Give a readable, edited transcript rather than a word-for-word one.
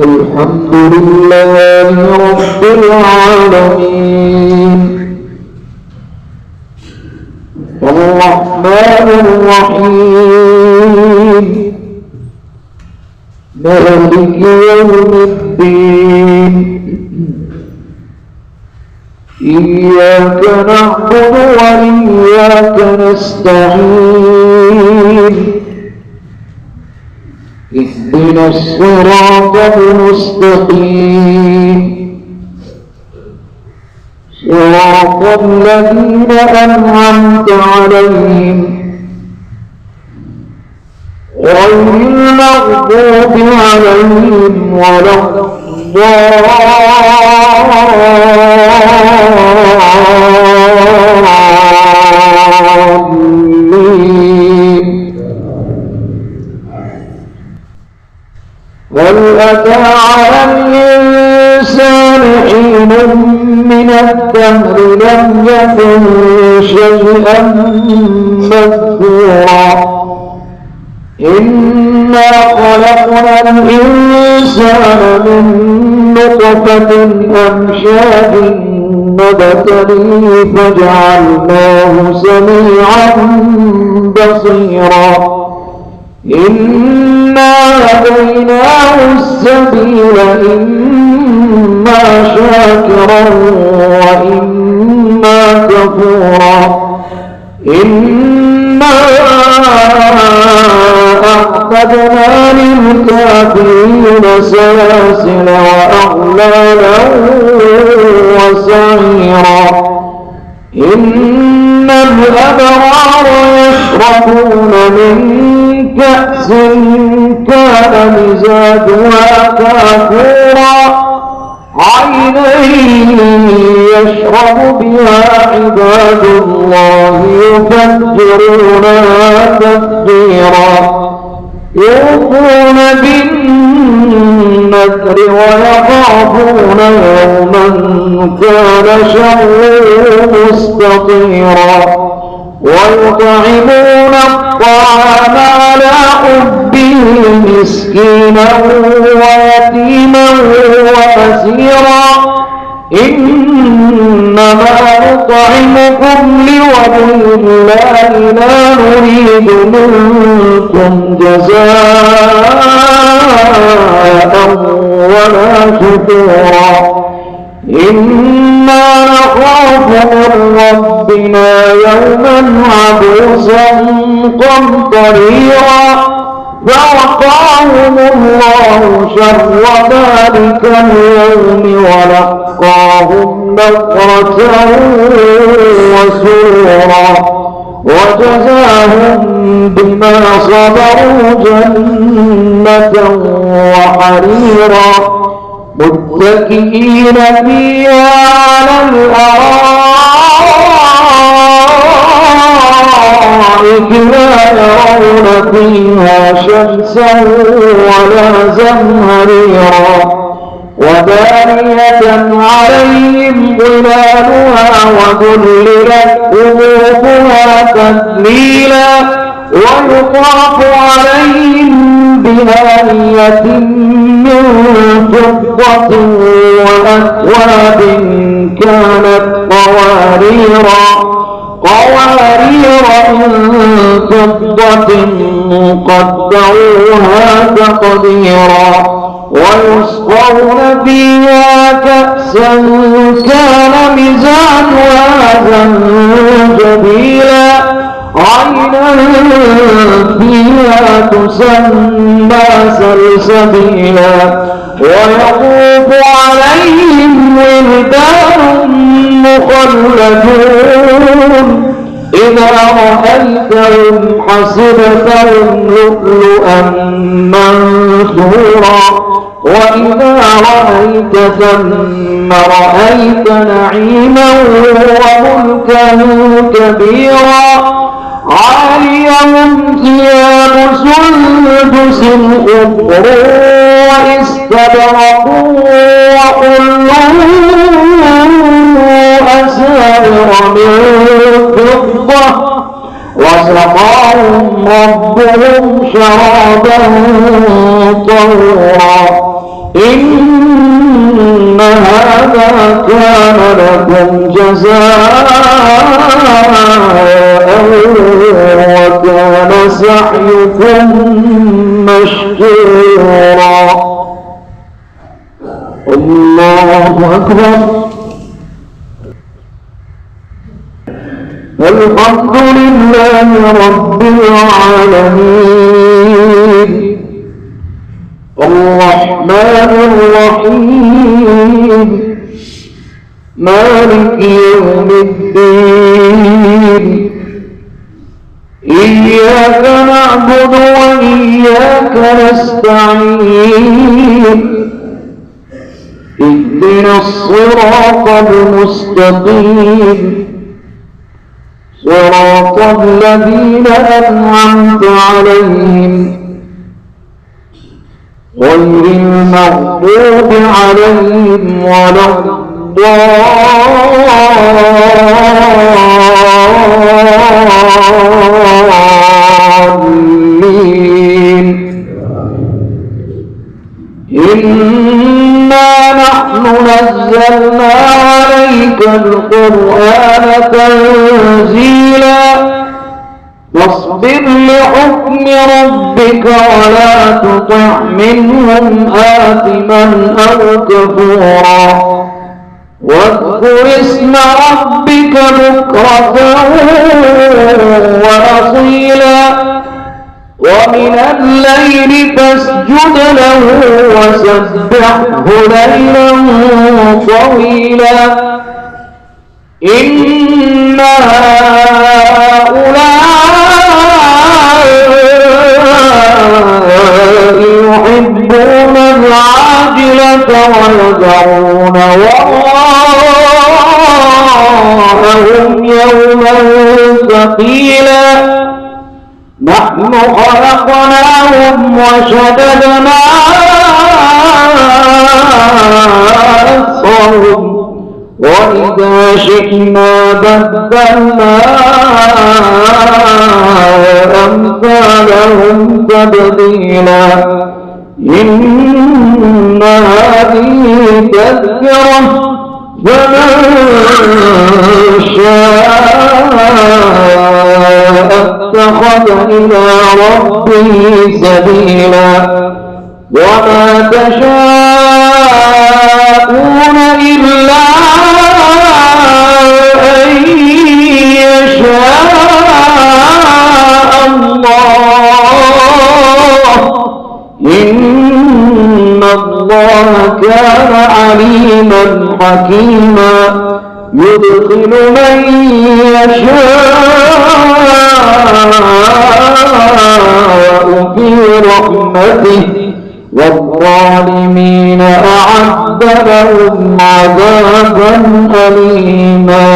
الحمد لله رب العالمين الرحمن الرحيم مالك يوم الدين إياك نعبد وإياك نستعين اهدنا الصراط المستقيم صراط الذين أنعمت عليهم غير المغضوب عليهم ولا الضالين. هل أتى على الإنسان حين من الدهر لم يكن شيئا مذكورا إنا خلقنا الإنسان من نطفة أمشاج نبتليه فجعلناه سميعا بصيرا إنا هديناه السبيل إما شاكرا وإما كفورا إنا أعتدنا للكافرين سلاسل وأغلالا وسعيرا إن الأبرار يشربون من كأس كان مزاجها كافورا عينا يشرب بها عباد الله يفجرونها تفجيرا يوفون بالنذر ويخافون يوما كان شره مستطيرا ويطعمون الطعام على حبه مسكينا ويتيما وأسيرا إنما نطعمكم لوجه الله لا نريد منكم جزاء ولا شكورا إنا نخاف من ربنا يوما عبوسا قمطريرا فوقاهم الله شر ذلك اليوم ولقاهم نضرة وسرورا وجزاهم بما صبروا جنة وحريرا متكئين فيها على الأرائك لا يرون فيها شمسا ولا زمهريرا ودانية عليهم ظلالها وذللت قلوبها تذليلا ويطاف عليهم بآنية من فضة وأكواب كانت قواريرا من فضة قدروها تقديرا ويسقون فيها كأسا كان مزاجها زنجبيلا عينا فيها تسمى سلسبيلا ويطوف عليهم ولدان مخلدون إذا رأيتهم حسبتهم لؤلؤا منثورا وإذا رأيت ثم رأيت نعيما وملكا كبيرا عاليهم ثياب سندس خضر واستبرق وحلوا أساور من فضة وسقاهم ربهم شرابا طهورا إن كان لكم جزاء وكان سعيكم مشكورا. الله أكبر. الحمد لله رب العالمين الرحمن الرحيم مالك يوم الدين إياك نعبد وإياك نستعين اهدنا الصراط المستقيم صراط الذين أنعمت عليهم غير المغضوب عليهم ولا الضالين. إنا نحن نزلنا عليك القرآن تنزيلا فاصبر لحكم ربك ولا تطع منهم آثما أو كفورا واذكر اسم ربك بكرة وأصيلا ومن الليل فاسجد له وسبحه ليلا طويلا. إن هؤلاء يحبون العاجلة ويذرون وراءهم يوما ثقيلا. نحن خلقناهم وشددنا أسرهم وإذا شئنا بدلنا أمثالهم تبديلا. إن هذه تذكرة فمن شاء اتخذ إلى ربه سبيلا. وما تشاءون إلا أن يشاء الله. إن الله كان عليما حكيما يدخل من يشاء في رحمته والظالمين أعد لهم عذابا أليما.